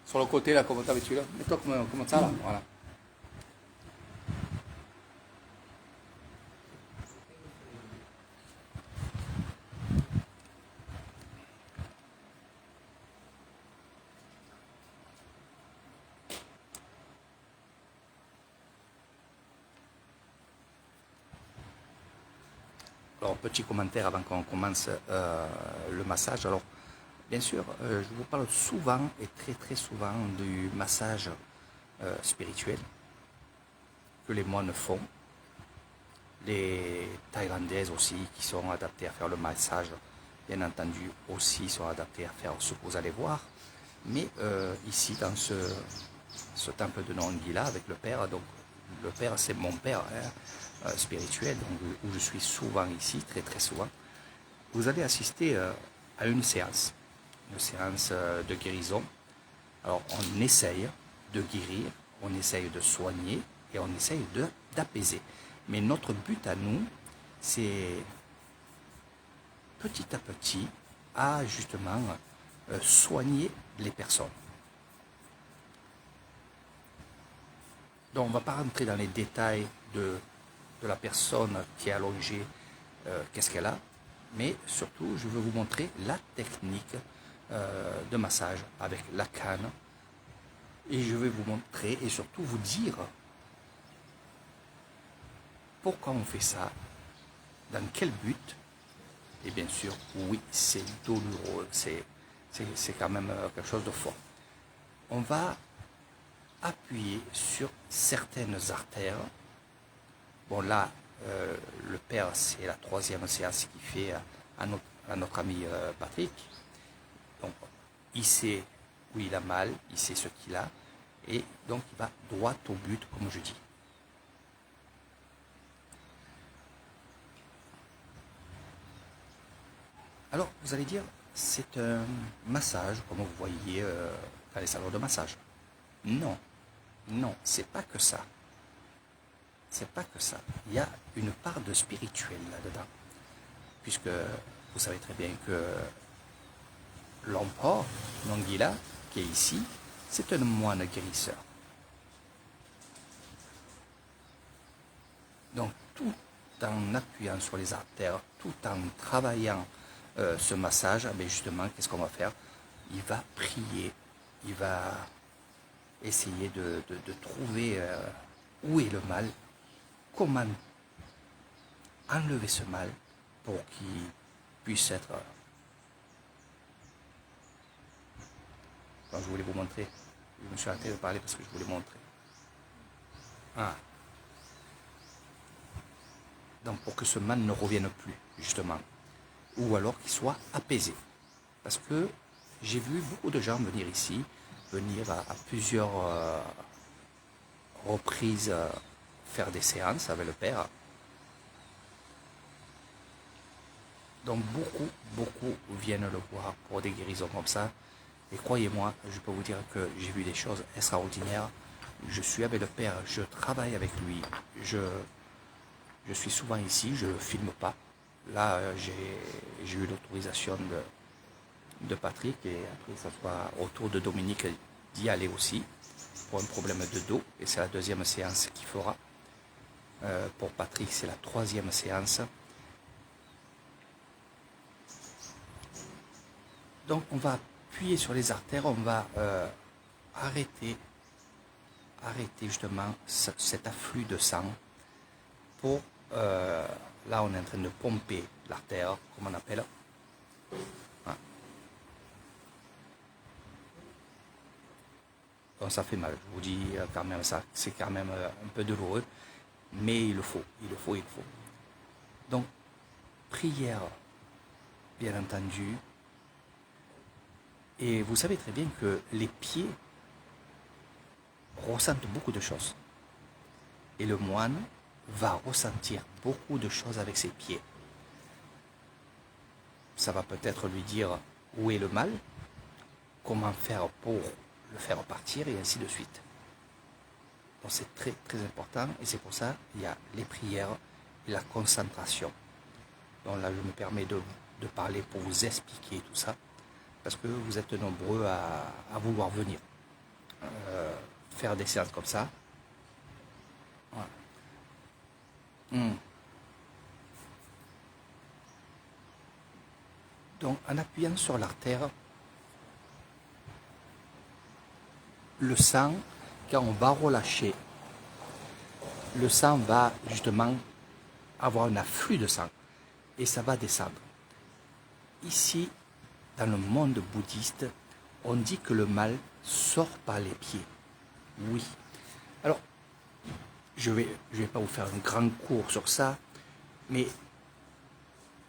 Sur le côté, là, comme tu habitué là. Mets-toi comme ça, là. Voilà. Alors, petit commentaire avant qu'on commence le massage. Alors, bien sûr, je vous parle souvent et très très souvent du massage spirituel que les moines font. Les Thaïlandaises aussi qui sont adaptées à faire le massage, bien entendu, aussi sont adaptées à faire ce que vous allez voir. Mais ici, dans ce temple de Nongila avec le père, donc le père c'est mon père spirituel, donc, où je suis souvent ici, très très souvent, vous allez assister à une séance de guérison. Alors on essaye de guérir, on essaye de soigner et on essaye d'apaiser. Mais notre but à nous, c'est petit à petit à justement soigner les personnes. Donc on ne va pas rentrer dans les détails de la personne qui est allongée, qu'est-ce qu'elle a, mais surtout je veux vous montrer la technique de massage avec la canne et je vais vous montrer et surtout vous dire pourquoi on fait ça, dans quel but. Et bien sûr, oui, c'est douloureux, c'est quand même quelque chose de fort. On va appuyer sur certaines artères. Bon là, le père, c'est la troisième séance qu'il fait à notre ami Patrick. Donc, il sait où il a mal, il sait ce qu'il a, et donc il va droit au but, comme je dis. Alors, vous allez dire, c'est un massage, comme vous voyez dans les salons de massage. Non, non, c'est pas que ça. C'est pas que ça. Il y a une part de spirituel là-dedans. Puisque vous savez très bien que l'empereur, Nongila, qui est ici, c'est un moine guérisseur. Donc, tout en appuyant sur les artères, tout en travaillant ce massage, mais justement, qu'est-ce qu'on va faire? Il va prier, il va essayer de trouver où est le mal, comment enlever ce mal pour qu'il puisse être... Quand je voulais vous montrer, je me suis arrêté de parler parce que je voulais montrer. Ah. Donc pour que ce mal ne revienne plus, justement. Ou alors qu'il soit apaisé. Parce que j'ai vu beaucoup de gens venir ici, venir à plusieurs reprises faire des séances avec le père. Donc beaucoup viennent le voir pour des guérisons comme ça. Et croyez-moi, je peux vous dire que j'ai vu des choses extraordinaires. Je suis avec le père, je travaille avec lui, je suis souvent ici, je ne filme pas. Là, j'ai eu l'autorisation de Patrick et après ça soit au tour de Dominique d'y aller aussi pour un problème de dos. Et c'est la deuxième séance qu'il fera. Pour Patrick, c'est la troisième séance. Donc on va appuyer sur les artères, on va arrêter justement cet afflux de sang pour, là on est en train de pomper l'artère, comme on appelle. Voilà. Donc ça fait mal, je vous dis quand même ça, c'est quand même un peu douloureux, mais il le faut. Donc, prière, bien entendu. Et vous savez très bien que les pieds ressentent beaucoup de choses. Et le moine va ressentir beaucoup de choses avec ses pieds. Ça va peut-être lui dire où est le mal, comment faire pour le faire partir et ainsi de suite. Donc c'est très très important et c'est pour ça qu'il y a les prières et la concentration. Donc là je me permets de parler pour vous expliquer tout ça. parce que vous êtes nombreux à vouloir venir faire des séances comme ça. Voilà. Donc en appuyant sur l'artère, le sang, quand on va relâcher, le sang va justement avoir un afflux de sang et ça va descendre. Ici, dans le monde bouddhiste, on dit que le mal sort par les pieds. Oui. Alors, je vais pas vous faire un grand cours sur ça, mais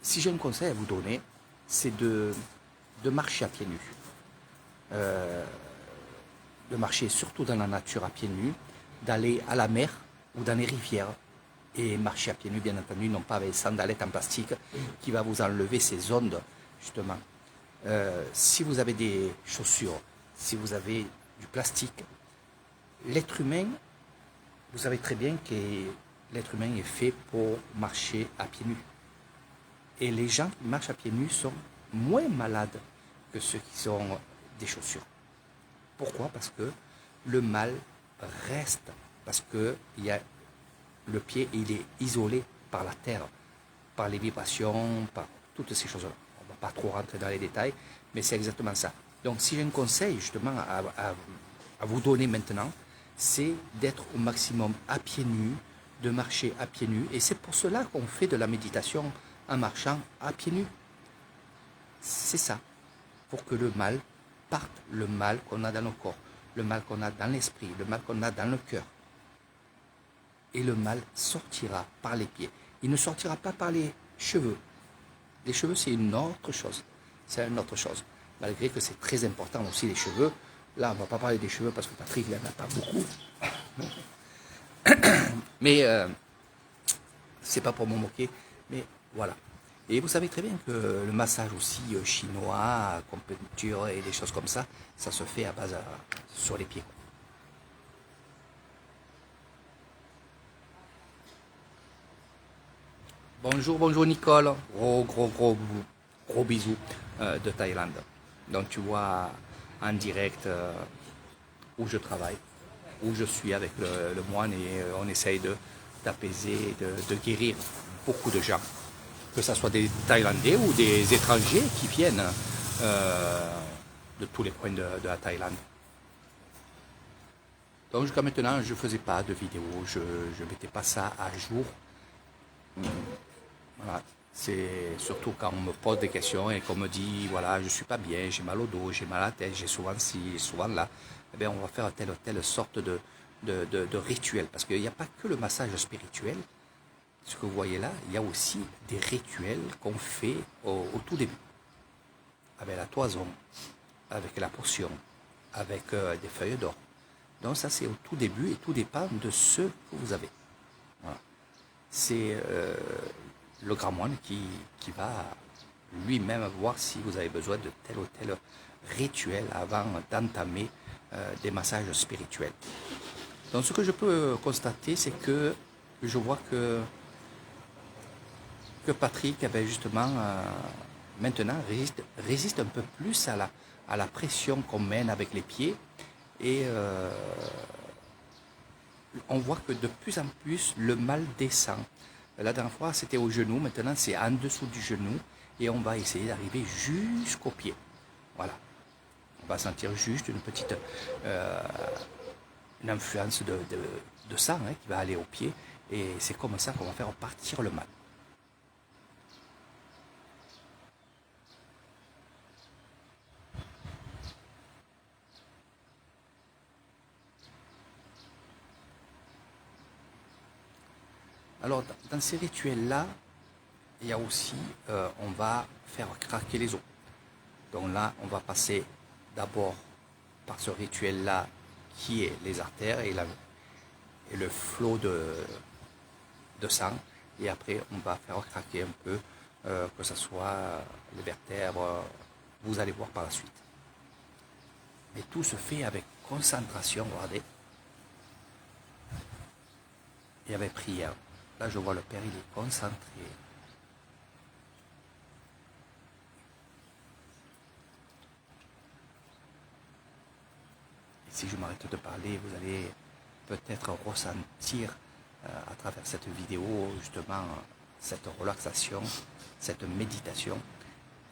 si j'ai un conseil à vous donner, c'est de marcher à pieds nus. De marcher surtout dans la nature à pieds nus, d'aller à la mer ou dans les rivières et marcher à pieds nus, bien entendu, non pas avec des sandalettes en plastique qui va vous enlever ces ondes, justement. Si vous avez des chaussures, si vous avez du plastique, l'être humain, vous savez très bien que l'être humain est fait pour marcher à pieds nus. Et les gens qui marchent à pieds nus sont moins malades que ceux qui ont des chaussures. Pourquoi? Parce que le mal reste, parce que le pied il est isolé par la terre, par les vibrations, par toutes ces choses-là. On ne va pas trop rentrer dans les détails, mais c'est exactement ça. Donc si j'ai un conseil justement à vous donner maintenant, c'est d'être au maximum à pieds nus, de marcher à pieds nus. Et c'est pour cela qu'on fait de la méditation en marchant à pieds nus. C'est ça, pour que le mal parte, le mal qu'on a dans le corps, le mal qu'on a dans l'esprit, le mal qu'on a dans le cœur. Et le mal sortira par les pieds. Il ne sortira pas par les cheveux. Les cheveux, c'est une autre chose. C'est une autre chose. Malgré que c'est très important aussi, les cheveux. Là, on ne va pas parler des cheveux parce que Patrick, il n'en a pas beaucoup. Mais c'est pas pour me moquer. Mais voilà. Et vous savez très bien que le massage aussi chinois, acupuncture et des choses comme ça, ça se fait à base sur les pieds. Bonjour Nicole, gros bisous de Thaïlande. Donc tu vois en direct où je travaille, où je suis avec le moine et on essaye d'apaiser, de guérir beaucoup de gens. Que ce soit des Thaïlandais ou des étrangers qui viennent de tous les coins de la Thaïlande. Donc jusqu'à maintenant, je ne faisais pas de vidéos, je ne mettais pas ça à jour. Voilà. C'est surtout quand on me pose des questions et qu'on me dit, voilà, je ne suis pas bien, j'ai mal au dos, j'ai mal à la tête, j'ai souvent ci, souvent là, eh bien, on va faire telle sorte de rituel. Parce qu'il n'y a pas que le massage spirituel. Ce que vous voyez là, il y a aussi des rituels qu'on fait au tout début. Avec la toison, avec la potion, avec des feuilles d'or. Donc ça c'est au tout début et tout dépend de ce que vous avez. Voilà. C'est le grand moine qui va lui-même voir si vous avez besoin de tel ou tel rituel avant d'entamer des massages spirituels. Donc ce que je peux constater, c'est que je vois que Patrick justement maintenant résiste un peu plus à la pression qu'on mène avec les pieds et on voit que de plus en plus le mal descend. La dernière fois c'était au genou, maintenant c'est en dessous du genou et on va essayer d'arriver jusqu'au pied. Voilà. On va sentir juste une petite une influence de sang qui va aller au pied et c'est comme ça qu'on va faire partir le mal. Alors, dans ces rituels-là, il y a aussi, on va faire craquer les os. Donc là, on va passer d'abord par ce rituel-là qui est les artères et le flot de sang. Et après, on va faire craquer un peu, que ce soit les vertèbres, vous allez voir par la suite. Mais tout se fait avec concentration, regardez, et avec prière. Là, je vois le Père, il est concentré. si je m'arrête de parler, vous allez peut-être ressentir à travers cette vidéo justement cette relaxation, cette méditation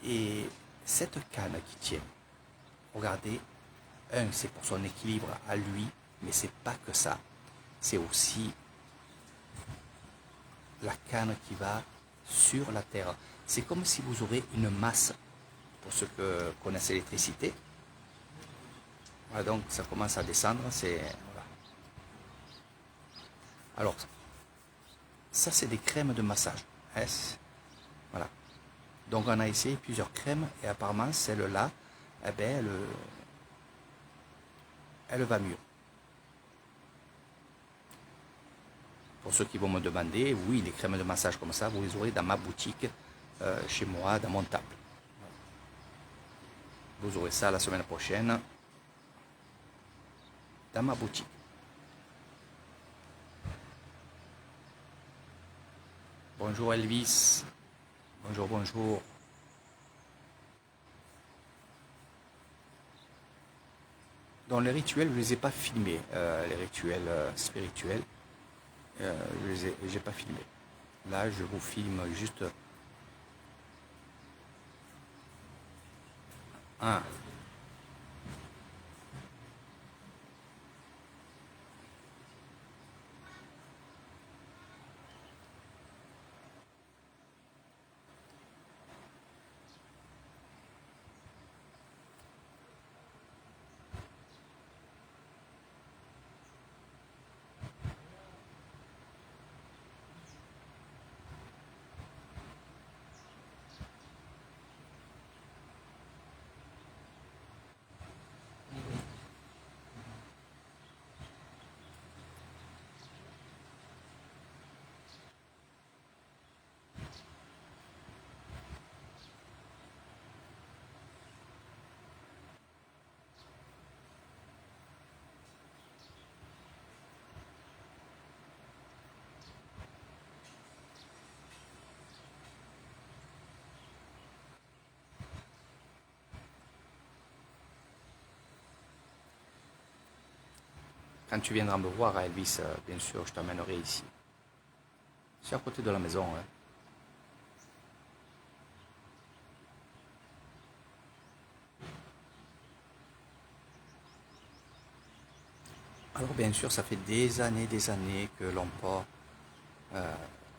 et cette canne qui tient. Regardez, c'est pour son équilibre à lui, mais c'est pas que ça. C'est aussi la canne qui va sur la terre. C'est comme si vous aurez une masse, pour ceux qui connaissent l'électricité. Voilà, donc ça commence à descendre. Voilà. Alors, ça c'est des crèmes de massage. Voilà. Donc on a essayé plusieurs crèmes et apparemment celle-là, eh ben, elle va mieux. Pour ceux qui vont me demander, oui, les crèmes de massage comme ça, vous les aurez dans ma boutique, chez moi, dans mon table. Vous aurez ça la semaine prochaine dans ma boutique. Bonjour Elvis. Bonjour, bonjour. Dans les rituels, je ne les ai pas filmés, les rituels spirituels. Je ne les ai pas filmés. Là, je vous filme juste un. Quand tu viendras me voir à Elvis, bien sûr, je t'emmènerai ici. C'est à côté de la maison. Hein. Alors bien sûr, ça fait des années que l'on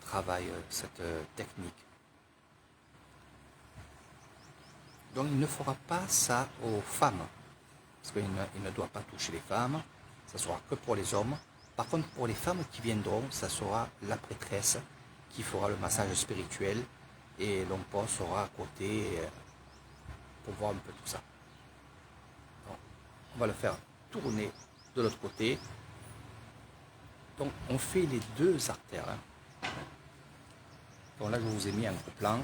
travaille cette technique. Donc il ne fera pas ça aux femmes, parce qu'il ne doit pas toucher les femmes, ça sera que pour les hommes. Par contre, pour les femmes qui viendront, ça sera la prêtresse qui fera le massage spirituel et l'homme sera à côté pour voir un peu tout ça. Donc, on va le faire tourner de l'autre côté. Donc on fait les deux artères. Hein. Donc là, je vous ai mis un gros plan.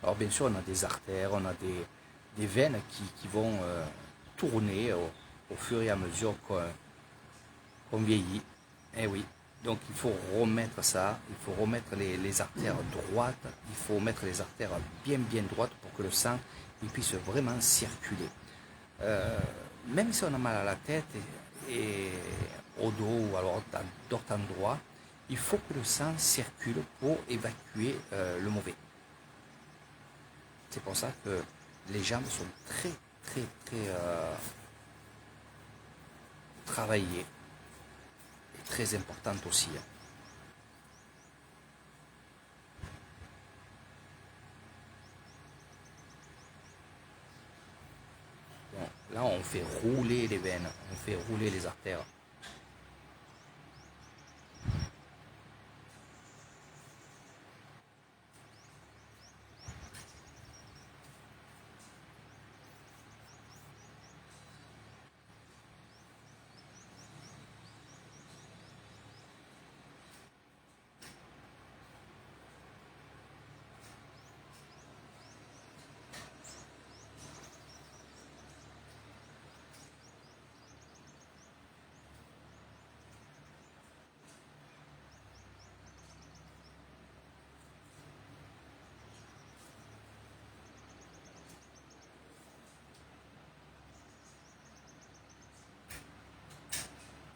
Alors bien sûr, on a des artères, on a des veines qui vont tourner au fur et à mesure qu'on vieillit. Eh oui, donc il faut remettre ça, il faut remettre les artères droites, il faut mettre les artères bien droites pour que le sang il puisse vraiment circuler. Même si on a mal à la tête et au dos ou alors dans d'autres endroits, il faut que le sang circule pour évacuer le mauvais. C'est pour ça que les jambes sont très travaillées et très importantes aussi. Là, on fait rouler les veines, on fait rouler les artères.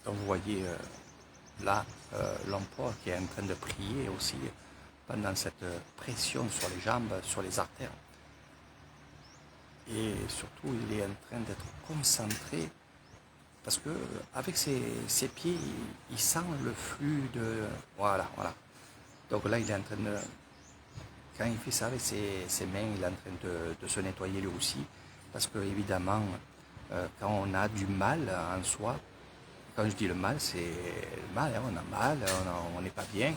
Donc vous voyez là l'empereur qui est en train de prier aussi pendant cette pression sur les jambes, sur les artères. Et surtout, il est en train d'être concentré parce que avec ses pieds, il sent le flux de... Voilà, voilà. Donc là, il est en train de... Quand il fait ça avec ses mains, il est en train de se nettoyer lui aussi. Parce que évidemment, quand on a du mal en soi, quand je dis le mal, c'est le mal, hein, on a mal, on n'est pas bien.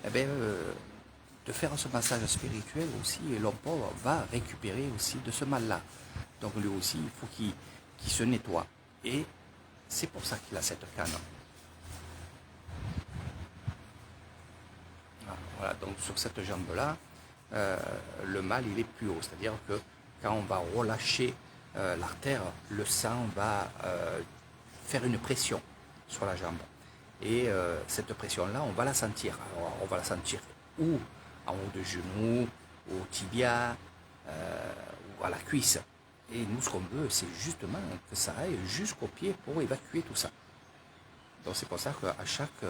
Eh bien, de faire ce massage spirituel aussi, l'empereur va récupérer aussi de ce mal-là. Donc lui aussi, il faut qu'il se nettoie. Et c'est pour ça qu'il a cette canne. Voilà, donc sur cette jambe-là, le mal il est plus haut. C'est-à-dire que quand on va relâcher l'artère, le sang va faire une pression sur la jambe. Et cette pression-là, on va la sentir. Alors, on va la sentir ou en haut de genou, au tibia, ou à la cuisse. Et nous, ce qu'on veut, c'est justement que ça aille jusqu'au pied pour évacuer tout ça. Donc c'est pour ça qu'à chaque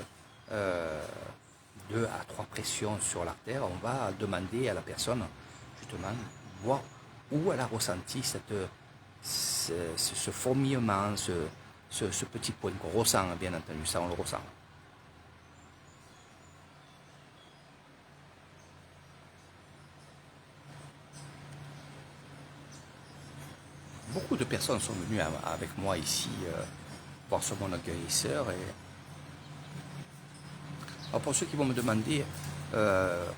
2 à 3 pressions sur l'artère, on va demander à la personne, justement, voir où elle a ressenti ce fourmillement, ce petit point qu'on ressent, bien entendu, ça on le ressent. Beaucoup de personnes sont venues avec moi ici voir ce monde guérisseur. Alors pour ceux qui vont me demander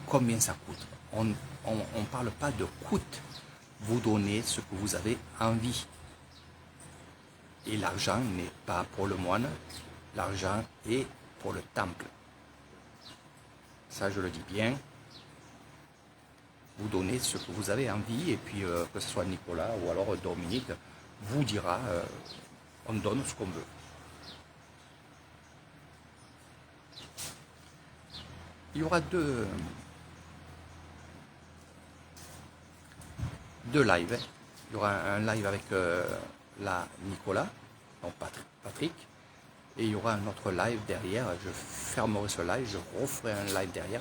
combien ça coûte, on ne parle pas de coût. Vous donnez ce que vous avez envie. Et l'argent n'est pas pour le moine, l'argent est pour le temple. Ça, je le dis bien. Vous donnez ce que vous avez envie, et puis que ce soit Nicolas ou alors Dominique vous dira on donne ce qu'on veut. Il y aura deux lives. Il y aura un live avec Nicolas, donc Patrick, et il y aura un autre live derrière. Je fermerai ce live, je referai un live derrière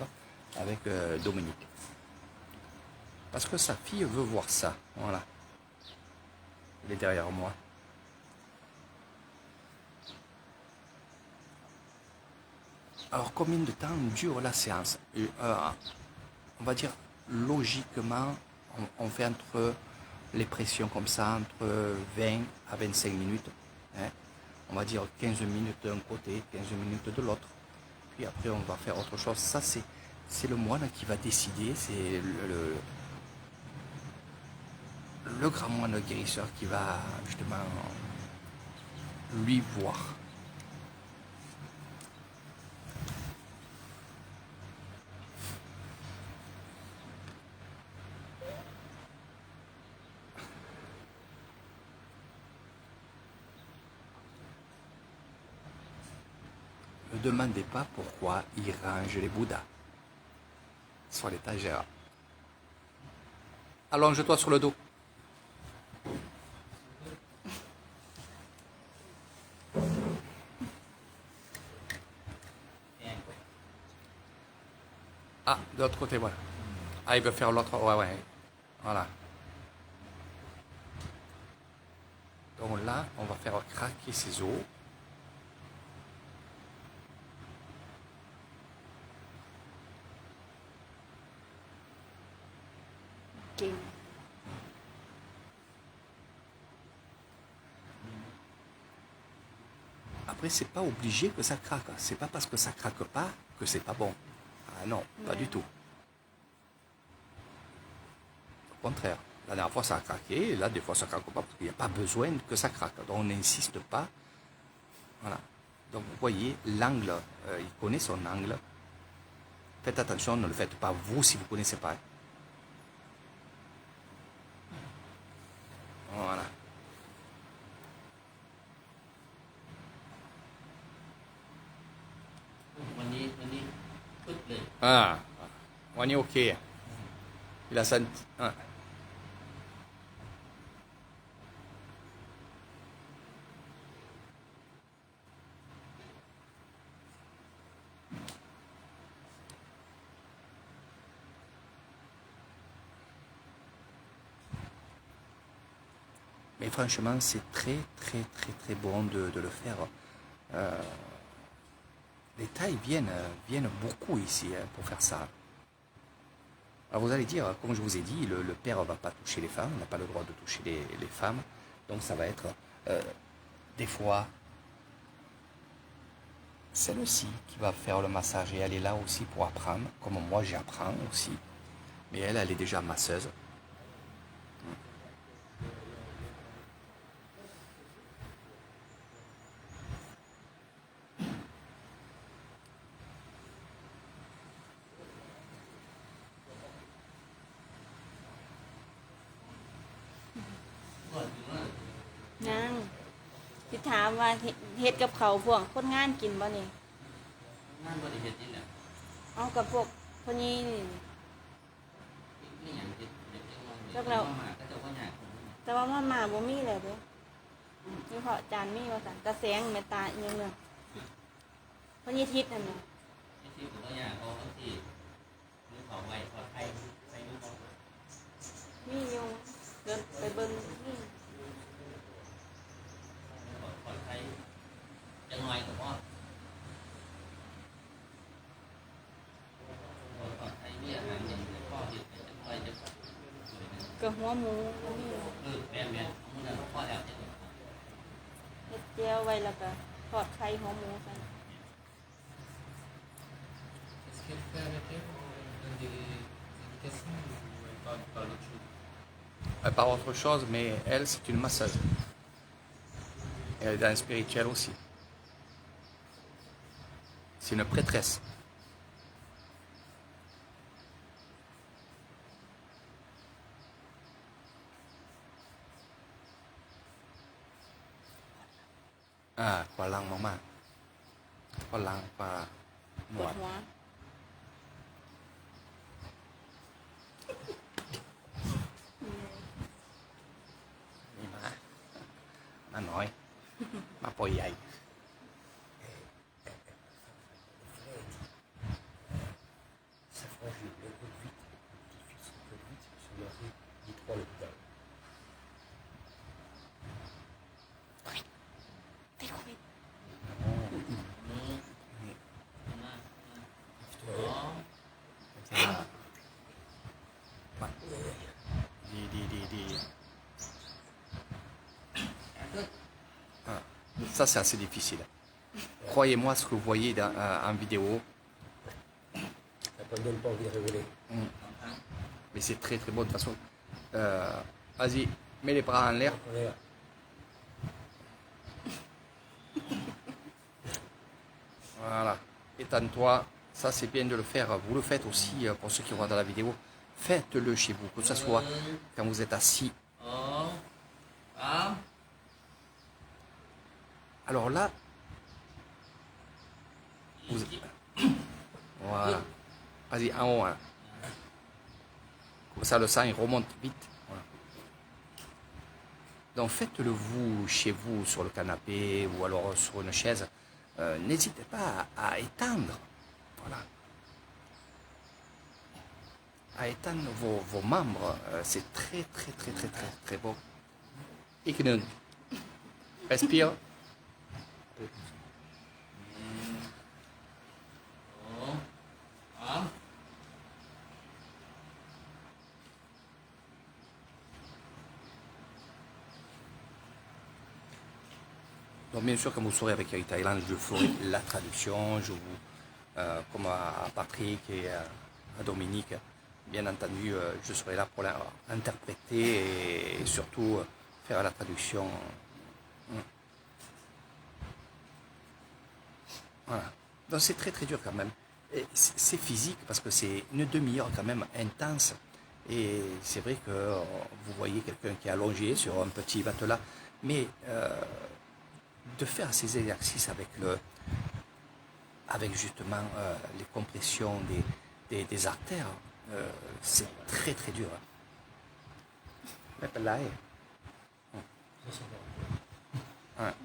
avec Dominique. Parce que sa fille veut voir ça. Voilà. Il est derrière moi. Alors, combien de temps dure la séance? On va dire, logiquement, on fait entre les pressions comme ça, entre 20 à 25 minutes. Hein. On va dire 15 minutes d'un côté, 15 minutes de l'autre. Puis après, on va faire autre chose. Ça, c'est le moine qui va décider. C'est le grand moine guérisseur qui va justement lui voir. Ne demandez pas pourquoi il range les Bouddhas sur l'étagère. Allonge-toi sur le dos. Ah, de l'autre côté, voilà. Ah, il veut faire l'autre. Ouais, ouais. Voilà. Donc là, on va faire craquer ses os. après, c'est pas obligé que ça craque. C'est pas parce que ça craque pas que c'est pas bon. Ah non, pas du tout. Au contraire. La dernière fois, ça a craqué, et là, des fois, ça craque pas, parce qu'il n'y a pas besoin que ça craque. Donc, on n'insiste pas. Voilà. Donc, vous voyez, l'angle, il connaît son angle. Faites attention, ne le faites pas vous si vous ne connaissez pas. Voilà. Ah, on est OK. Il a senti. Ah. Mais franchement, c'est très, très, très, très bon de le faire. Les Thaïs viennent beaucoup ici pour faire ça. Alors vous allez dire, comme je vous ai dit, le père ne va pas toucher les femmes, n'a pas le droit de toucher les femmes. Donc ça va être des fois celle-ci qui va faire le massage et elle est là aussi pour apprendre, comme moi j'apprends aussi. Mais elle est déjà masseuse.นางที่ถามว่าเฮ็ดกับเขาวพวกคนงานกินบ่นี่ งานบริเวณนี่แหละ เอากับพวกพวกนี้นี่ นี่อย่างเด็กเด็กน้อย แล้วเรา มาก็จะว่าใหญ่คนนี้ แต่ว่ามันมาบ่มีเลยเด้นี่เพราะจานมีว่าซั่นตาแสงแม่ตาอีหยังเนี่ยพวกนี้ทิศนั่นน่ะ ไม่ใช่ผมว่าใหญ่เขาบางทีนึกของไว้ปลอดภัยใส่ลูกเขา มีอยู่เดินไปเบิ่งนี่ ปลอดภัยจะน้อยกับพ่อปลอดภัยมีอาหารอย่างพ่อเด็กจะน้อยจะ ก็หัวหมูก็มี แม่แม่มึงนั่นพ่อแอบจะ เฮ็ดเจียวไว้แล้วก็ทอดไข่หัวหมูกัน Est-ce qu'elle fait avec elle, on donne des indications ou elle parle d'autre chose? Par autre chose, mais elle, c'est une masseuse. Et elle est dans le spirituel aussi. C'est une prêtresse. Ah, quoi lang maman. Quoi lang pas ปวด moi. หัว นี่มาน้อย มาปล่อยใหญ่ Ça franchit le coup de vite, le petit fils le coup de vite, sur le riz, dit 3 le coup ติดโควิด Di. Ça, c'est assez difficile. Croyez-moi ce que vous voyez en vidéo, Ça ne me donne pas envie de révéler. mais c'est très très bon de toute façon. Vas-y, mets les bras en l'air. On est là. Voilà. Étends-toi. Ça, c'est bien de le faire. Vous le faites aussi pour ceux qui regardent la vidéo. Faites-le chez vous, que ce soit quand vous êtes assis. อ๋อสาม Alors là, vous... Voilà. Vas-y, en haut. Hein. Comme ça, le sang, il remonte vite. Voilà. Donc, faites-le vous, chez vous, sur le canapé ou alors sur une chaise. N'hésitez pas à étendre. Voilà. À étendre vos membres. C'est très, très, très, très, très, très beau. Iknun. Respire. สองสาม ป Donc bien sûr, comme vous saurez avec Eric Thailand, je ferai la traduction, je vous, comme à Patrick et à Dominique, bien entendu, je serai là pour l'interpréter et surtout faire la traduction. Voilà. Donc c'est très très dur quand même. C'est physique parce que c'est une demi-heure quand même intense. Et c'est vrai que vous voyez quelqu'un qui est allongé sur un petit matelas, mais de faire ces exercices avec justement les compressions des artères, c'est très très dur. Mais pas là, Ça, c'est bon. ouais.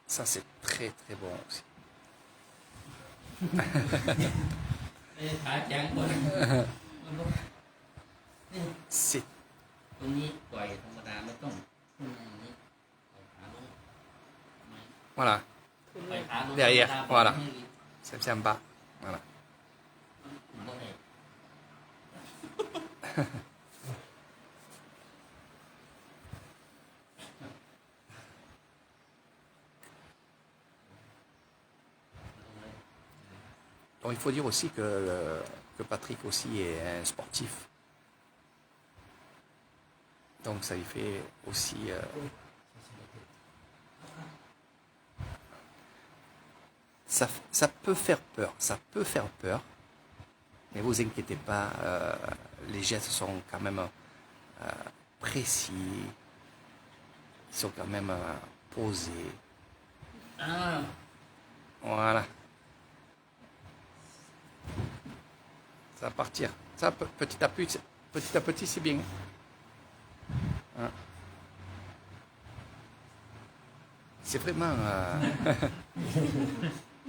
Ça c'est très très bon aussi. ขาแข็งคนนี่ C'est ตรงนี้ปล่อยธรรมดาไม่ต้องขึ้นอย่างนี้ปล่อยขาลง voilà, ขึ้น ป เล ล่อย ย ขาลง Derrière, ธรรมดา voilà. ให้ดี c'est en bas. Voilà. บ่ได้ Donc il faut dire aussi que Patrick aussi est un sportif. Donc ça lui fait aussi... ça peut faire peur, mais vous inquiétez pas, les gestes sont quand même précis, ils sont quand même posés. อ้าว Voilà. Ça va partir. Ça, petit à petit, c'est bien. Hein. C'est vraiment...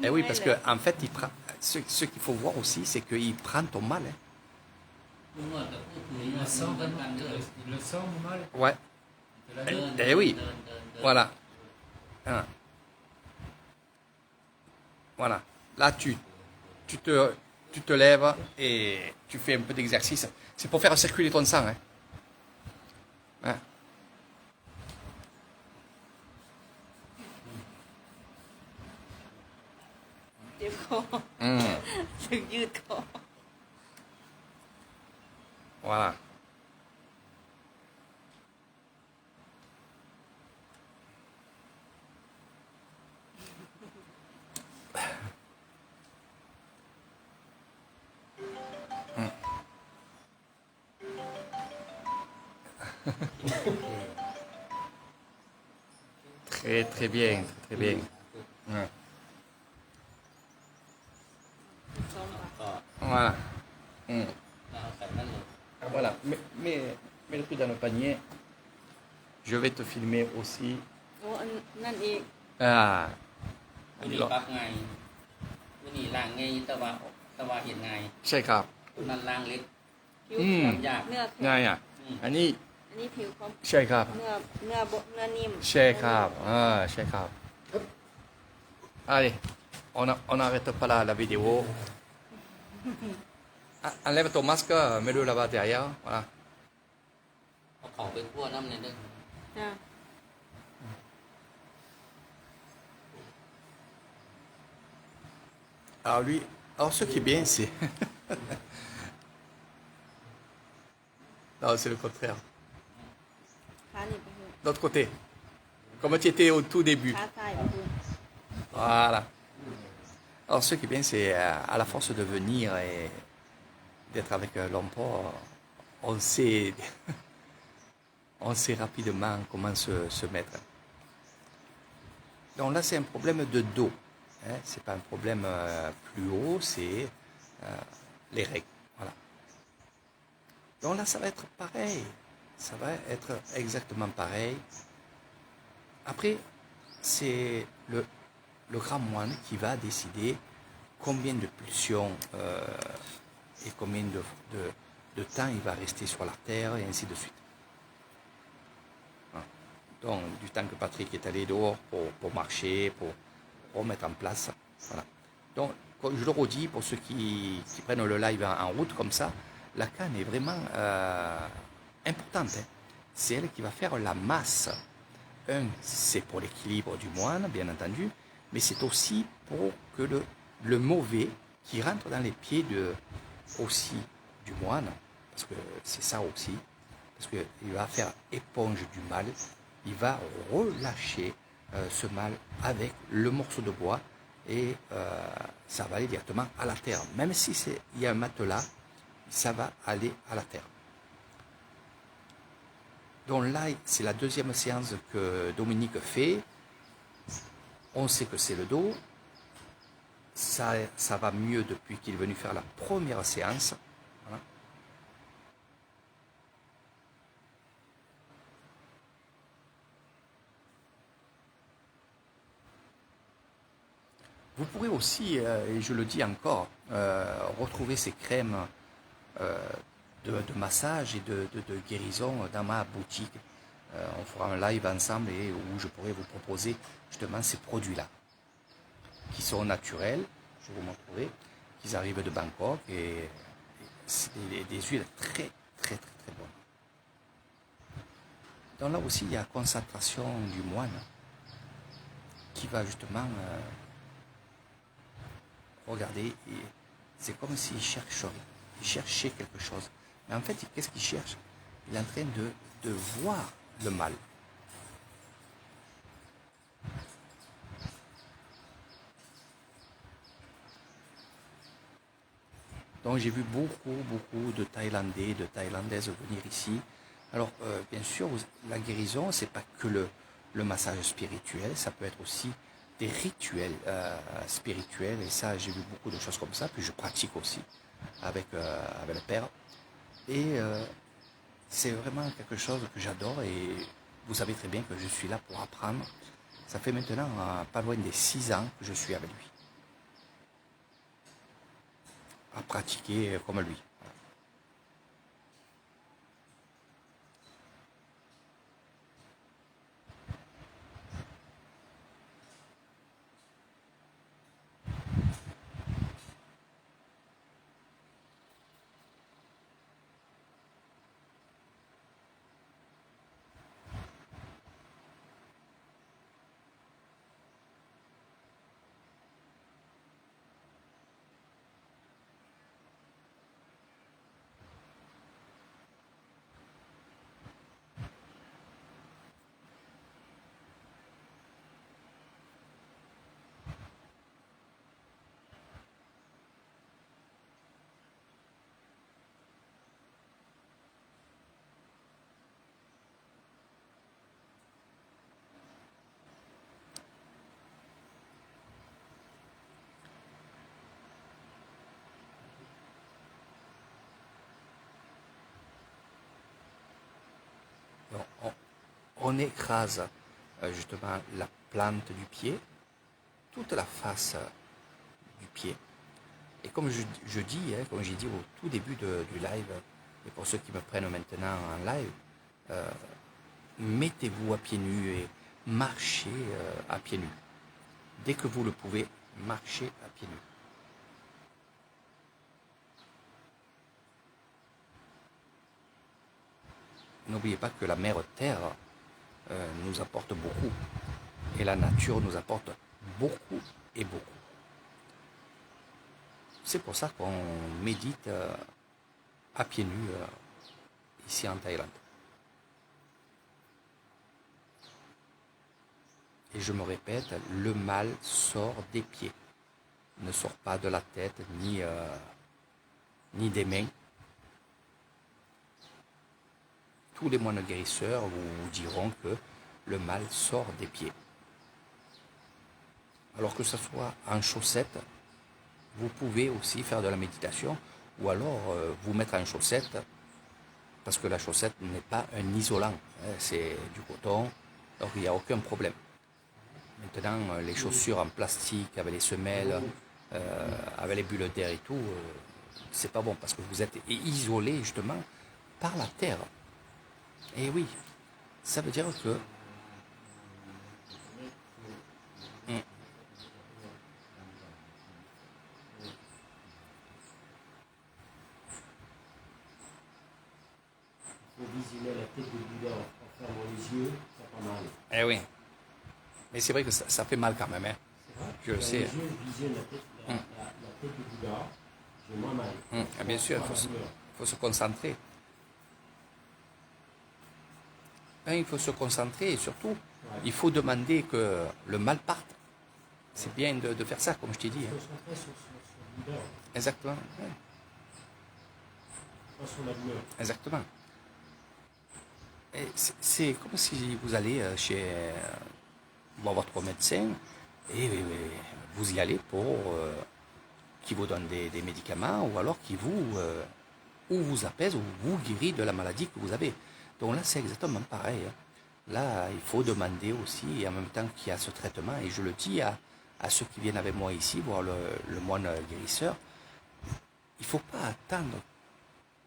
Eh oui, parce qu'en fait, ce qu'il faut voir aussi, c'est qu'il prend ton mal. Hein. ลุงนวดกับผู้คุย Il นว le ด sent กันกันเด้อ il le sent mon mal. Ouais. เดิน Eh oui. เดินเดินเดิน Voilà. Hein. Voilà. Là, tu te lèves et tu fais un peu d'exercice. C'est pour faire circuler ton sang. Hein. Hein. เจ็บคอ ถึงยืดคอ Voilà. Très très bien, très bien. Ouais. สองบาท ก็ Voilà. เอาใส่นั่นเลย Voilà. Mets le truc dans le panier. Je vais te filmer aussi. โอ้อันนั่นอีก Ah. วันนี้ปรับไงวันนี้ล่างไงแต่ว่าเห็นไง ใช่ครับ นั่นล่างเล็ก ผิว อืม แข็งเนื้อแข็ ง่าย ง อ่ะ อันนี้ อันนี้ผิวเขา ใช่ครับ เนื้อนิ่ม ใช่ครับใช่ครับ Allez, on n'arrête pas la vidéo. Enlève ton masque, mets-le là-bas derrière. Voilà. เอาเข่าไปคั่วน้ำในเด้อ จ้ะ Alors ce qui est bien, c'est... Non, c'est le contraire. ขาหนีบไปคือ L'autre côté. Comme tu étais au tout début. ขาซ้ายไปคือ Voilà. Alors ce qui est bien, c'est à la force de venir et d'être avec l'emploi, on sait, on sait rapidement comment se mettre. Donc là, c'est un problème de dos. Hein. C'est pas un problème plus haut, c'est les règles. Voilà. Donc là, ça va être pareil. Ça va être exactement pareil. Après, c'est le grand moine qui va décider combien de pulsions et combien de temps il va rester sur l'artère et ainsi de suite. Voilà. Donc, du temps que Patrick est allé dehors pour marcher, pour remettre en place. Voilà. Donc, je le redis, pour ceux qui prennent le live en route comme ça, la canne est vraiment importante. Hein. C'est elle qui va faire la masse c'est pour l'équilibre du moine, bien entendu, mais c'est aussi pour que le mauvais qui rentre dans les pieds aussi du moine, parce que c'est ça aussi, parce qu'il va faire éponge du mal, il va relâcher ce mal avec le morceau de bois et ça va aller directement à la terre. Même si il y a un matelas, ça va aller à la terre. Donc là, c'est la deuxième séance que Dominique fait. On sait que c'est le dos. Ça va mieux depuis qu'il est venu faire la première séance. Voilà. Vous pourrez aussi, et je le dis encore, retrouver ces crèmes de massage et de guérison dans ma boutique. On fera un live ensemble et où je pourrai vous proposer justement ces produits-là, qui sont naturels, je vous montrerai, qu'ils arrivent de Bangkok et c'est des huiles très très très très bonnes. Donc là aussi il y a concentration du moine qui va justement regarder et c'est comme s'il cherchait quelque chose. Mais en fait, qu'est-ce qu'il cherche? Il est en train de voir le mal. Donc j'ai vu beaucoup de Thaïlandais, de Thaïlandaises venir ici. Alors bien sûr, la guérison, c'est pas que le massage spirituel, ça peut être aussi des rituels spirituels. Et ça, j'ai vu beaucoup de choses comme ça. Puis je pratique aussi avec le père. Et c'est vraiment quelque chose que j'adore. Et vous savez très bien que je suis là pour apprendre. Ça fait maintenant pas loin des 6 ans que je suis avec lui. À pratiquer comme lui. Donc, on écrase justement la plante du pied, toute la face du pied. Et comme je dis, comme j'ai dit au tout début du live, et pour ceux qui me prennent maintenant en live, mettez-vous à pieds nus et marchez à pieds nus. Dès que vous le pouvez, marchez à pieds nus. N'oubliez pas que la mère Terre nous apporte beaucoup. Et la nature nous apporte beaucoup et beaucoup. C'est pour ça qu'on médite à pieds nus ici en Thaïlande. Et je me répète, le mal sort des pieds. Il ne sort pas de la tête ni des mains. Tous les moines guérisseurs vous diront que le mal sort des pieds. Alors que ce soit en chaussettes, vous pouvez aussi faire de la méditation ou alors vous mettre en chaussettes parce que la chaussette n'est pas un isolant, c'est du coton, donc il n'y a aucun problème. Maintenant, les chaussures en plastique avec les semelles, avec les bulles d'air et tout, c'est pas bon parce que vous êtes isolé justement par la terre. Et oui, ça veut dire que Il faut visionner la tête de Bouddha en fermant les yeux, ça pas mal. Eh oui. Mais c'est vrai que ça fait mal quand même. Hein. C'est vrai. Je le sais. Les yeux, je visionne la tête du Bouddha, j'ai moins mal. Bien sûr, il faut se concentrer. Hein, il faut se concentrer et surtout, il faut demander que le mal parte. C'est bien de faire ça, comme je t'ai dit. Se Hein. concentrer sur le Bouddha, Exactement. Ouais. pas sur la douleur. Exactement. Et c'est comme si vous allez chez voir votre médecin et vous y allez pour qu'il vous donne des médicaments ou alors qu'il vous apaise ou vous guérit de la maladie que vous avez. Donc là, c'est exactement pareil. Hein. Là, il faut demander aussi, et en même temps qu'il y a ce traitement, et je le dis à ceux qui viennent avec moi ici, voir le moine guérisseur, il ne faut pas attendre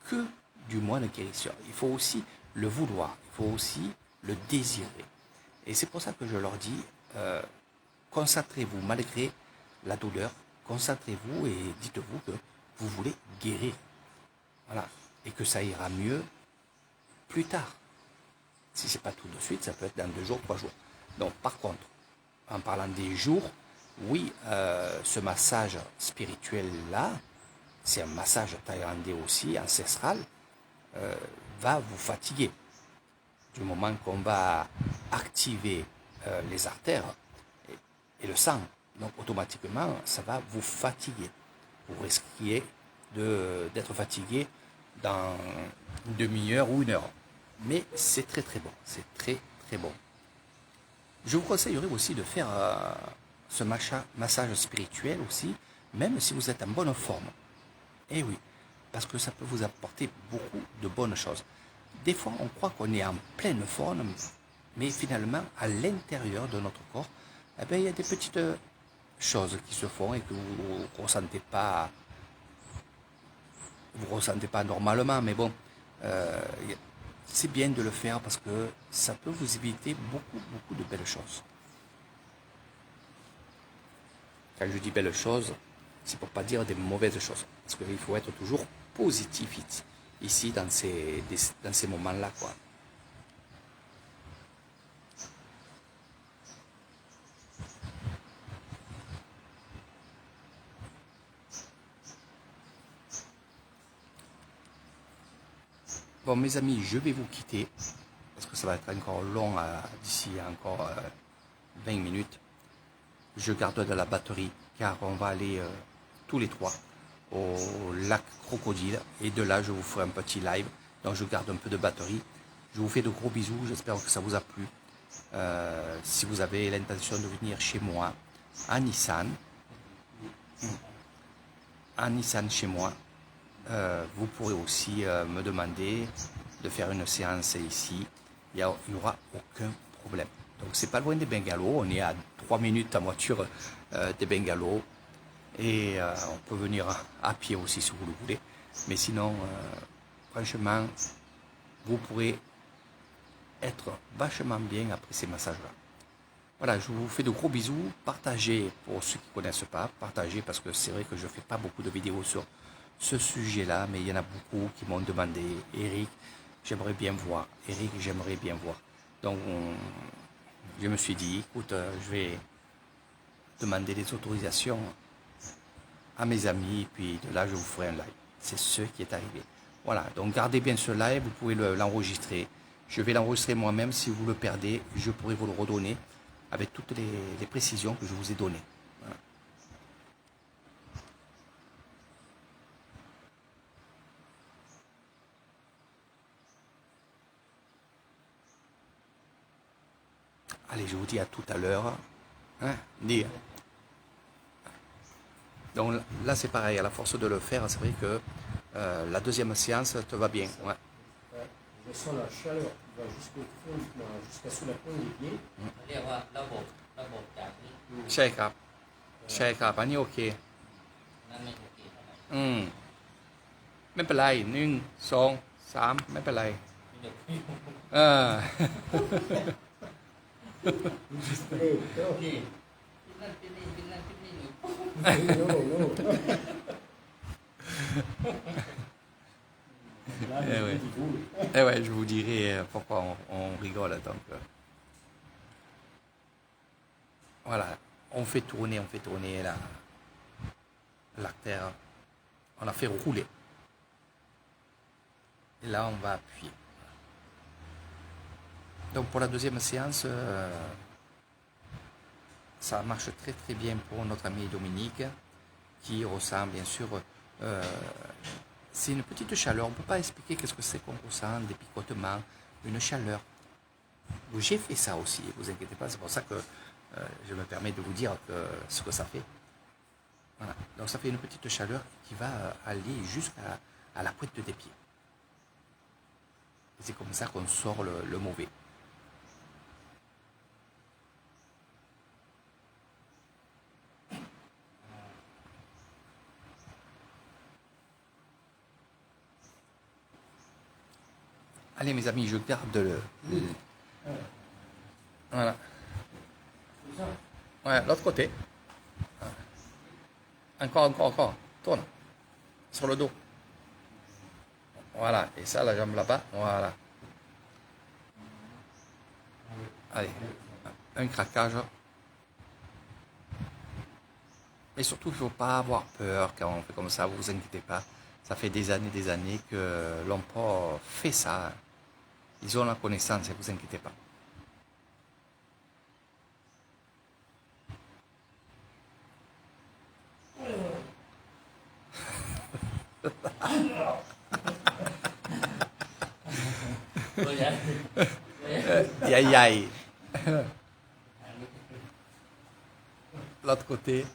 que du moine guérisseur. Il faut aussi le vouloir, il faut aussi le désirer. Et c'est pour ça que je leur dis, concentrez-vous malgré la douleur, concentrez-vous et dites-vous que vous voulez guérir. Voilà. Et que ça ira mieux plus tard. Si ce n'est pas tout de suite, ça peut être dans 2 jours, 3 jours. Donc par contre, en parlant des jours, oui, ce massage spirituel-là, c'est un massage thaïlandais aussi, ancestral, va vous fatiguer. Du moment qu'on va activer les artères et le sang, donc automatiquement, ça va vous fatiguer. Vous risquez d'être fatigué dans une demi-heure ou 1 heure. Mais c'est très très bon, c'est très très bon. Je vous conseillerais aussi de faire ce massage spirituel aussi, même si vous êtes en bonne forme. Eh oui, parce que ça peut vous apporter beaucoup de bonnes choses. Des fois, on croit qu'on est en pleine forme, mais finalement, à l'intérieur de notre corps, eh bien, il y a des petites choses qui se font et que vous ne ressentez pas. Vous ressentez pas normalement, mais bon, c'est bien de le faire parce que ça peut vous éviter beaucoup de belles choses. Quand je dis belles choses, c'est pour pas dire des mauvaises choses. Parce qu'il faut être toujours positif ici dans ces moments-là, quoi. Bon, mes amis, je vais vous quitter parce que ça va être encore long d'ici encore 20 minutes. Je garde de la batterie car on va aller tous les 3 au lac Crocodile et de là je vous ferai un petit live. Donc je garde un peu de batterie. Je vous fais de gros bisous, j'espère que ça vous a plu. Si vous avez l'intention de venir chez moi à Nissan chez moi, vous pourrez aussi me demander de faire une séance ici. Il n'y aura aucun problème. Donc c'est pas loin des bungalows, on est à 3 minutes en voiture des bungalows. Et on peut venir à pied aussi si vous le voulez. Mais sinon, franchement, vous pourrez être vachement bien après ces massages-là. Voilà, je vous fais de gros bisous. Partagez pour ceux qui ne connaissent pas. Partagez parce que c'est vrai que je ne fais pas beaucoup de vidéos sur ce sujet-là. Mais il y en a beaucoup qui m'ont demandé. Eric, j'aimerais bien voir. Eric, j'aimerais bien voir. Donc, je me suis dit, écoute, je vais demander des autorisations à mes amis, et puis de là, je vous ferai un live. C'est ce qui est arrivé. Voilà, donc gardez bien ce live, vous pouvez l'enregistrer. Je vais l'enregistrer moi-même. Si vous le perdez, je pourrai vous le redonner avec toutes les précisions que je vous ai données. Voilà. Allez, je vous dis à tout à l'heure. Hein, dire. Donc là, c'est pareil, à la force de le faire, c'est vrai que la deuxième séance te va bien. Ouais. Je sens la chaleur qui va jusqu'au fond, jusqu'à sous la pointe des pieds. เรียกว่าระบบจากนี้ ใช่ครับ ใช่ครับ อันนี้โอเค นั่นไม่โอเคเท่าไหร่ ไม่เป็นไร1 2 3ไม่เป็นไร เดี๋ยว Ok. พี่นั่นพี่นี่พี่นั่นพี่นี่อยู่ Non. Là, Eh ouais. il roule. Et ouais, je vous dirai pourquoi on rigole. Donc, Voilà, on fait tourner l'artère. On la fait rouler. Et là, on va appuyer. Donc pour la deuxième séance, ça marche très très bien pour notre ami Dominique, qui ressent bien sûr, c'est une petite chaleur. On ne peut pas expliquer qu'est-ce que c'est qu'on ressent, des picotements, une chaleur. J'ai fait ça aussi, ne vous inquiétez pas, c'est pour ça que je me permets de vous dire ce que ça fait. Voilà. Donc ça fait une petite chaleur qui va aller jusqu'à la pointe des pieds. C'est comme ça qu'on sort le mauvais. Allez mes amis, je garde voilà. Ouais, l'autre côté. Encore. Tourne. Sur le dos. Voilà. Et ça, la jambe là-bas. Voilà. Allez. Un craquage. Mais surtout, il ne faut pas avoir peur quand on fait comme ça. Vous inquiétez pas. Ça fait des années que l'emploi fait ça. Ils ont la connaissance, ne vous inquiétez pas. Aïe aïe. L'autre côté.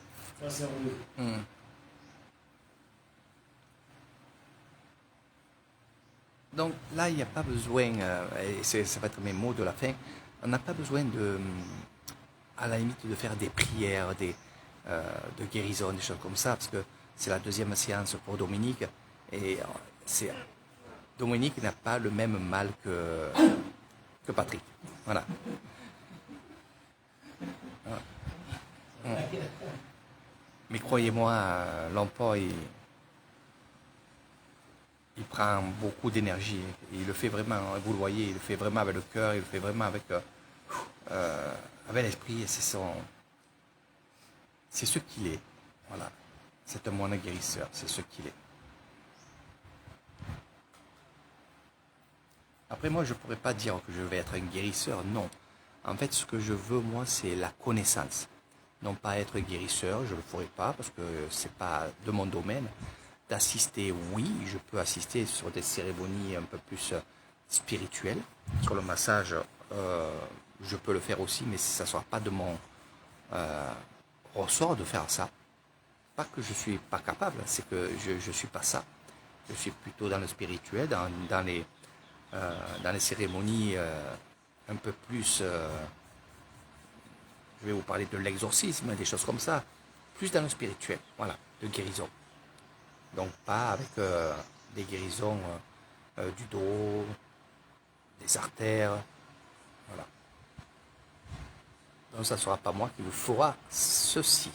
Donc là, il n'y a pas besoin, et ça va être mes mots de la fin, on n'a pas besoin à la limite de faire des prières, de guérison, des choses comme ça, parce que c'est la deuxième séance pour Dominique, et Dominique n'a pas le même mal que Patrick. Voilà. Mais croyez-moi, l'emploi, il prend beaucoup d'énergie. Il le fait vraiment, vous le voyez, il le fait vraiment avec le cœur, il le fait vraiment avec l'esprit. C'est ce qu'il est. Voilà. C'est un moine guérisseur, c'est ce qu'il est. Après, moi, je ne pourrais pas dire que je vais être un guérisseur, non. En fait, ce que je veux, moi, c'est la connaissance. Non pas être guérisseur, je ne le ferai pas, parce que ce n'est pas de mon domaine. D'assister, oui, je peux assister sur des cérémonies un peu plus spirituelles. Sur le massage, je peux le faire aussi, mais ça ne sera pas de mon ressort de faire ça. Pas que je ne suis pas capable, c'est que je ne suis pas ça. Je suis plutôt dans le spirituel, dans les cérémonies un peu plus... je vais vous parler de l'exorcisme, des choses comme ça. Plus dans le spirituel, voilà, de guérison. Donc pas avec des guérisons du dos, des artères, voilà. Donc ça ne sera pas moi qui vous fera ceci.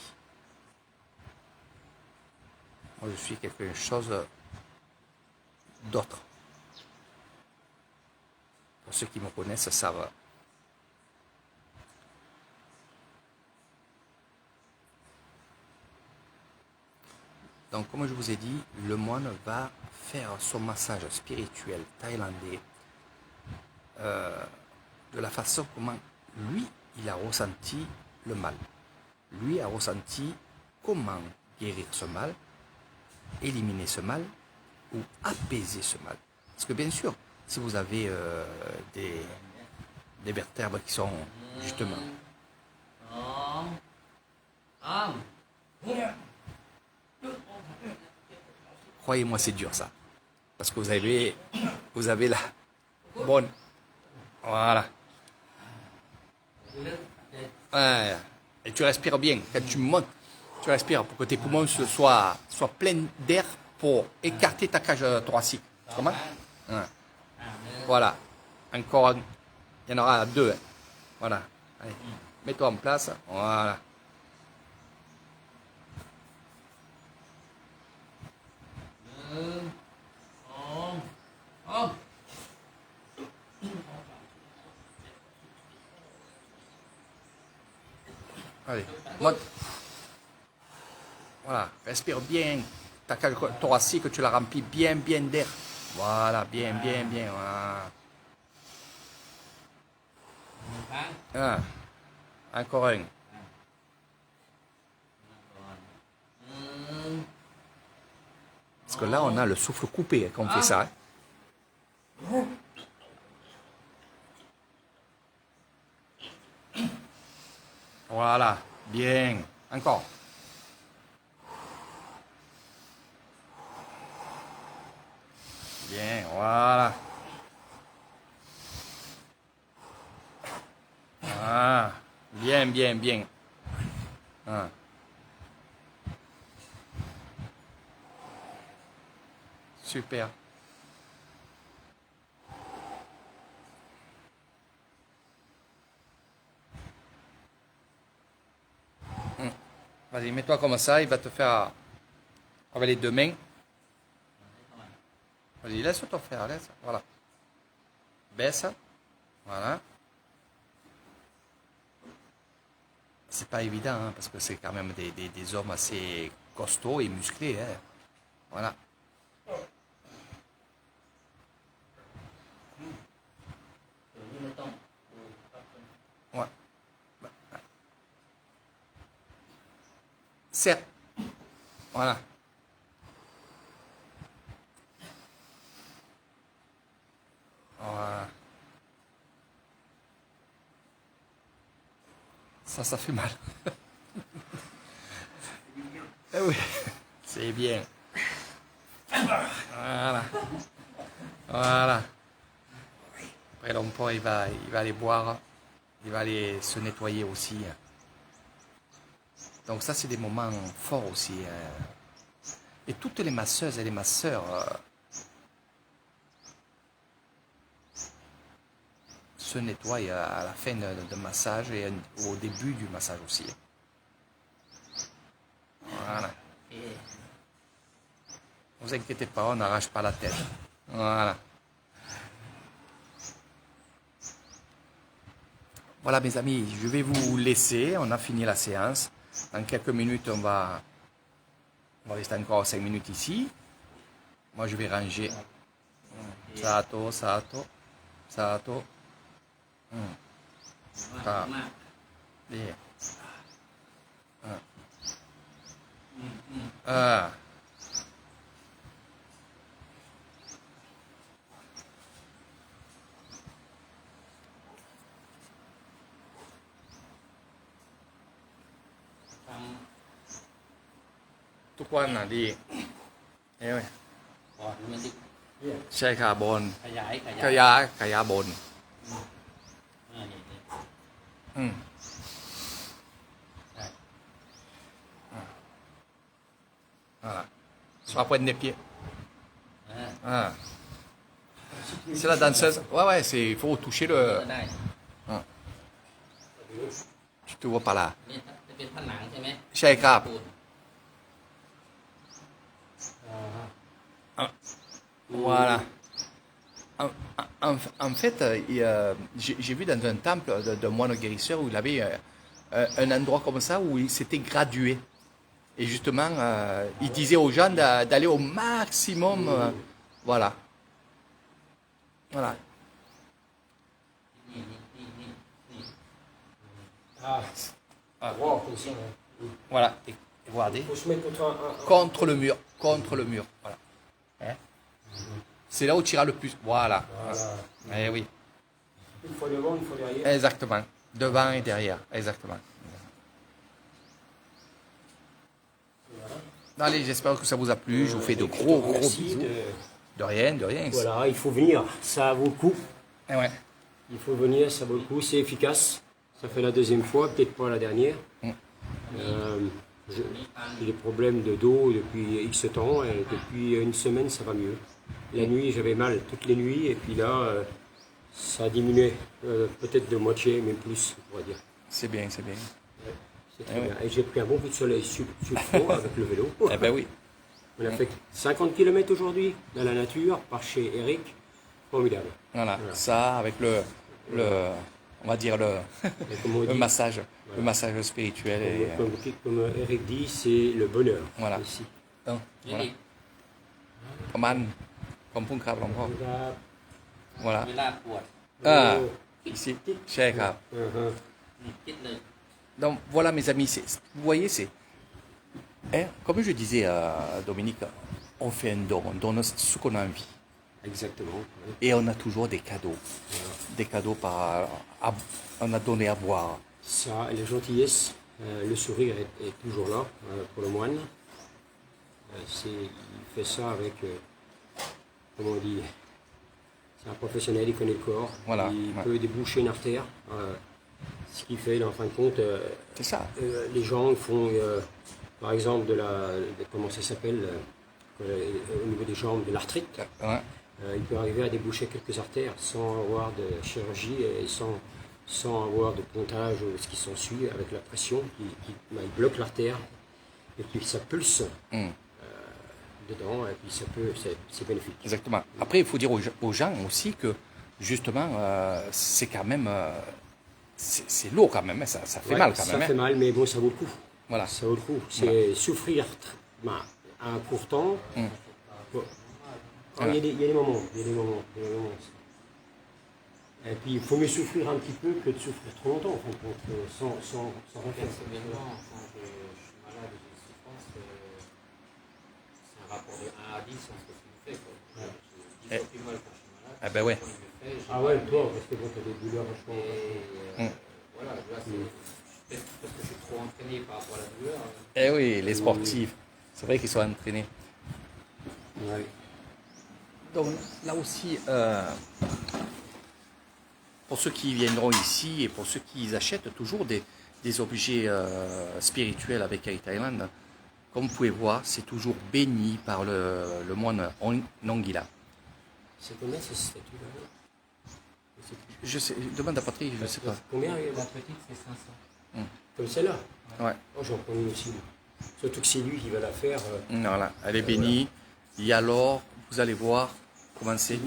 Moi je suis quelque chose d'autre. Pour ceux qui me connaissent savent. Donc, comme je vous ai dit, le moine va faire son massage spirituel thaïlandais de la façon comment lui, il a ressenti le mal. Lui a ressenti comment guérir ce mal, éliminer ce mal ou apaiser ce mal. Parce que bien sûr, si vous avez des vertèbres qui sont justement... Croyez-moi, c'est dur ça. Parce que vous avez la bonne... Voilà. Ouais. Et tu respires bien. Quand tu montes, tu respires pour que tes poumons soient pleins d'air pour écarter ta cage thoracique. Comment? Ouais. Voilà. Encore un. Il y en aura deux. Voilà. Allez. Mets-toi en place. Voilà. Allez. Voilà, respire bien. Ta cage thoracique, tu la remplis bien d'air. Voilà, bien. Voilà. หนึ่งครั้ง Encore un. อืม Parce que là, on a le souffle coupé quand on fait ça. Voilà, bien. Encore. Bien, voilà. Ah, bien. Ah. Super. Vas-y, mets-toi comme ça, il va te faire avec les deux mains. Vas-y, laisse-toi faire, laisse. Voilà. Baisse. Voilà. C'est pas évident, hein, parce que c'est quand même des hommes assez costauds et musclés. Hein. Voilà. Ouais. Serre. Voilà. Voilà. Ça fait mal. Eh oui, c'est bien. Voilà. Après l'emploi, il va aller boire. Il va aller se nettoyer aussi. Donc ça, c'est des moments forts aussi. Et toutes les masseuses et les masseurs se nettoient à la fin de massage et au début du massage aussi. Voilà. โอเค Ne vous inquiétez pas, on n'arrache pas la tête. Voilà. Voilà mes amis, je vais vous laisser. On a fini la séance. Dans quelques minutes, on va rester encore 5 minutes ici. Moi, je vais ranger. Sato. มากมาก Bien. อืม ทำ ทุกวันน่ะดีเอ้ย ก่อนมันจะ ใช่ค่ะบน ขยาย ขยาบน นี่ อืม ใช่ Voilà. Sur la pointe des pieds. อ่า Ah. C'est la danseuse. Ouais, il faut toucher ก็ le. ได้ Tu te vois par là. นี่จะเป็นผนังใช่ไหม ใช่ครับ ปูน Voilà. En fait, j'ai vu dans un temple de moine guérisseur où il avait un endroit comme ça où il s'était gradué. Et justement, il disait aux gens d'aller au maximum. Voilà. Voilà. นี่ Ah, droit, comme ça. Hein. Voilà. Et regardez. Il faut se mettre Contre le mur. Contre le mur. Voilà. Hein? C'est là où tu iras le plus. Voilà. Voilà. Eh oui. Une fois devant, une fois derrière. Exactement. Devant et derrière. Exactement. Allez, j'espère que ça vous a plu. Je vous fais de gros Merci bisous. De rien. Voilà, il faut venir. Ça vaut le coup. Eh ouais. Il faut venir, ça vaut le coup. C'est efficace. Ça fait la deuxième fois, peut-être pas la dernière. J'ai des problèmes de dos depuis X temps et depuis une semaine, ça va mieux. La nuit, j'avais mal toutes les nuits et puis là, ça a diminué peut-être de moitié, même plus, on pourrait dire. C'est bien. C'est très bien. Et j'ai pris un bon coup de soleil sur le front avec le vélo. Eh ben oui. On a fait 50 km aujourd'hui dans la nature par chez Eric. Formidable. Voilà. Ça, avec on va dire Et comme on le dit, massage, voilà. le massage spirituel. Et, comme Eric dit, c'est le bonheur. Voilà. Ici. นี่ voilà. อีก ประมาณขอบคุณครับหลวงพ่อ voilà เวลาปวด ah ici ใช่ครับ Uh-huh. นี่คิดเลย Donc voilà mes amis, vous voyez, hein, comme je disais à Dominique, on fait un don, on donne ce qu'on a envie. Exactement. Oui. Et on a toujours des cadeaux. Des cadeaux on a donné à boire. Ça, la gentillesse, le sourire est toujours là pour le moine. Il fait ça avec, comment on dit, c'est un professionnel, il connaît le corps. Voilà, Il ouais. peut déboucher une artère. Ce qui fait, en fin de compte, C'est ça. les gens font, par exemple, comment ça s'appelle, au niveau des jambes, de l'arthrite. Ouais. Il peut arriver à déboucher quelques artères sans avoir de chirurgie et sans avoir de pontage ou ce qui s'ensuit avec la pression. Il bloque l'artère et puis ça pulse Mm. dedans et puis c'est bénéfique. Exactement. Après, il faut dire aux gens aussi que, justement, c'est quand même... c'est lourd quand même, hein, ça fait Ouais, mal quand ça même. fait Hein. mal, mais bon, ça vaut le coup. Voilà. Ça vaut le coup. C'est souffrir à un court temps. Mm. Bon. Voilà. Il y a des moments. Et puis, il faut mieux souffrir un petit peu que de souffrir trop longtemps, en fin de compte, sans rien faire. Personnellement, quand je suis malade et j'ai une souffrance, c'est un rapport de 1 à 10 entre ce qu'il me fait. Quoi. J'ai 10 fois plus mal quand je suis malade. Eh ben ouais. Quand il me fait, j'ai Ah mal. ouais, toi, parce que bon, t'as des douleurs vachement. Et voilà, là, c'est peut-être parce que je suis trop entraîné par rapport à la douleur. Eh oui, les sportifs, c'est vrai qu'ils sont entraînés. Ouais. Donc là aussi, pour ceux qui viendront ici et pour ceux qui achètent toujours des objets spirituels avec Air Thailand, comme vous pouvez voir, c'est toujours béni par le moine Nongila. C'est combien ces statues-là? Je sais, demande à Patrick, je ne sais pas. Combien La petite, c'est 500. Comme celle-là? Ouais. Oh, j'en prends une aussi. Surtout que c'est lui qui va la faire. Voilà, elle est bénie. Et alors, vous allez voir comment c'est.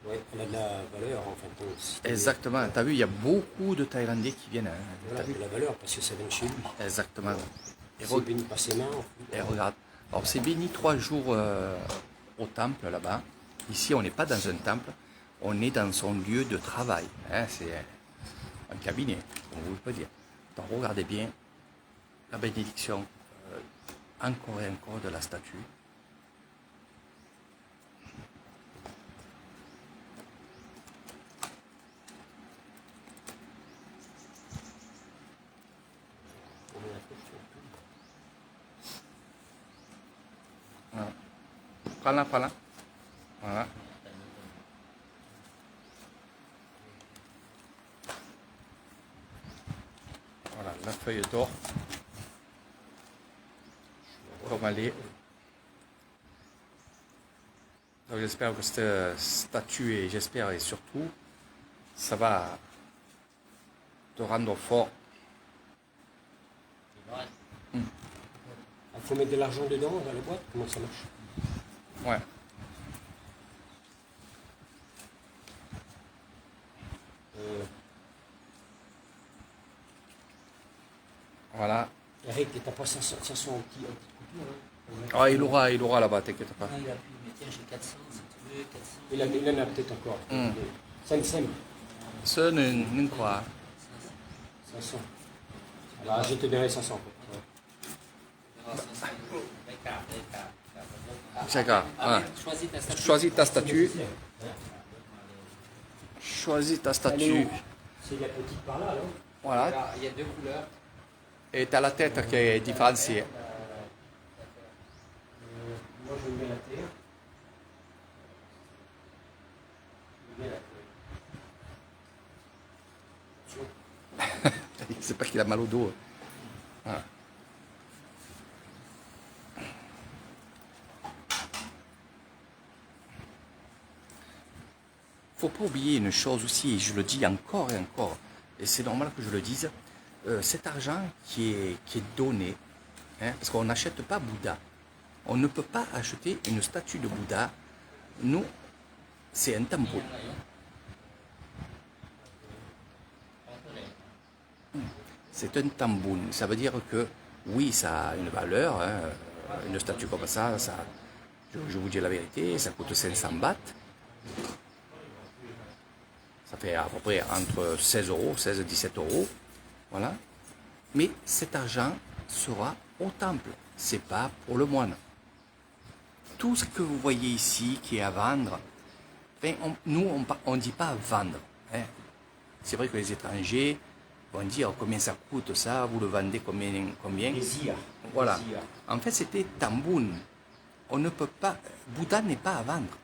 Ouais, elle a de la valeur en fin de compte. Exactement. Tu as vu, il y a beaucoup de Thaïlandais qui viennent. Hein. Voilà, de la valeur parce que ça vient de chez lui. Exactement. Et, C'est béni par ses mains. et regarde. Alors, c'est béni 3 jours au temple là-bas. Ici, on n'est pas dans un temple. On est dans son lieu de travail. Hein. C'est un cabinet, on vous le peut dire. Donc, regardez bien la bénédiction encore et encore de la statue. Voilà. Prends-la, prends-la. Voilà. Voilà, la feuille d'or. Comme elle est. Donc j'espère que cette statue, et j'espère et surtout, ça va te rendre fort. Il faut mettre de l'argent dedans, dans la boîte. Comment ça marche? Ouais. Voilà. Eric, t'as pas 500 en petit coupure, hein? Ah, il aura là-bas, t'inquiète pas. Ah, il a pu, mais tiens, j'ai 400, si tu veux, 400. Il en a peut-être encore. 500. ceนึ่งขวา 500. Alors, je te donnerai 500. Ouais. ไปกราบเลยกราบกราบพระพุทธ ใช่ครับ Allez, choisis ta statue. Choisis ta statue. Choisis ta Elle est statue. où? C'est la petite par là, non? Voilà. Il y a 2 couleurs. Et t'as la tête qui est différenciée. Moi, je mets la terre. Je mets la terre. Il sait pas qu'il a mal au dos. Voilà. Faut pas oublier une chose aussi, et je le dis encore et encore, et c'est normal que je le dise, cet argent qui est donné, hein, parce qu'on n'achète pas Bouddha, on ne peut pas acheter une statue de Bouddha. Nous, c'est un tamboun. อะไรอยู่ของผู้ใด C'est un tamboun. Ça veut dire que, oui, ça a une valeur. Hein. Une statue comme ça, je vous dis la vérité, ça coûte 500 bahts. Ça fait à peu près entre 16 euros, 16 et 17 euros. Voilà. Mais cet argent sera au temple. C'est pas pour le moine. Tout ce que vous voyez ici qui est à vendre, enfin, nous, on ne dit pas vendre. Hein. C'est vrai que les étrangers vont dire combien ça coûte ça, vous le vendez combien. Voilà. En fait, c'était tamboun. On ne peut pas. Bouddha n'est pas à vendre.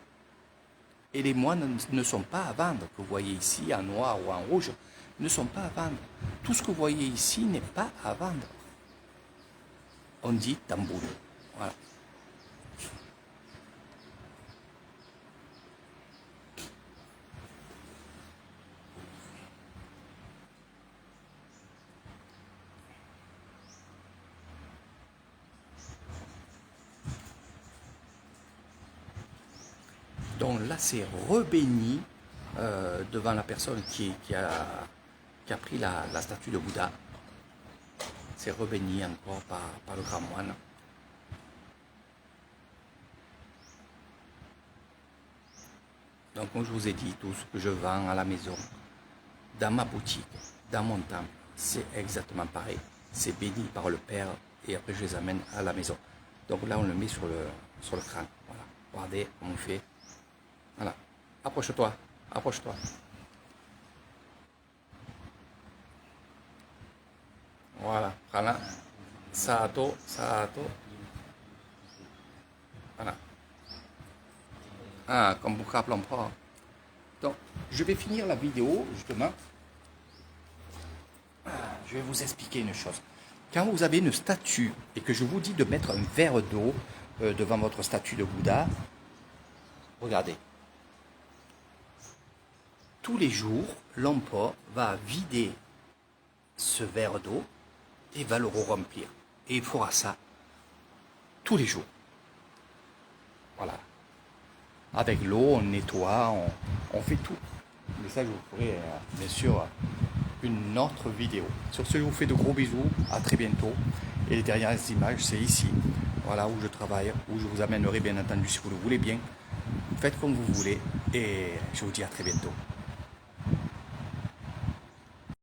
Et les moines ne sont pas à vendre. Que vous voyez ici, en noir ou en rouge, ne sont pas à vendre. Tout ce que vous voyez ici n'est pas à vendre. On dit tamboun. Voilà. Donc là, c'est rebéni devant la personne qui a pris la statue de Bouddha. C'est rebéni encore par le grand moine. Donc comme je vous ai dit, tout ce que je vends à la maison, dans ma boutique, dans mon temple, c'est exactement pareil. C'est béni par le Père et après je les amène à la maison. Donc là, on le met sur le crâne. Voilà. Regardez comment on fait. Voilà. Approche-toi. Approche-toi. Voilà. Prends-la. Sato. Voilà. Ah, comme vous rappelez pas. Donc, je vais finir la vidéo, justement. Je vais vous expliquer une chose. Quand vous avez une statue et que je vous dis de mettre un verre d'eau devant votre statue de Bouddha, regardez. Tous les jours, l'empereur va vider ce verre d'eau et va le remplir. Et il fera ça tous les jours. Voilà. Avec l'eau, on nettoie, on fait tout. Mais ça, je vous ferai bien sûr une autre vidéo. Sur ce, je vous fais de gros bisous. À très bientôt. Et les dernières images, c'est ici. Voilà où je travaille, où je vous amènerai bien entendu si vous le voulez bien. Faites comme vous voulez. Et je vous dis à très bientôt.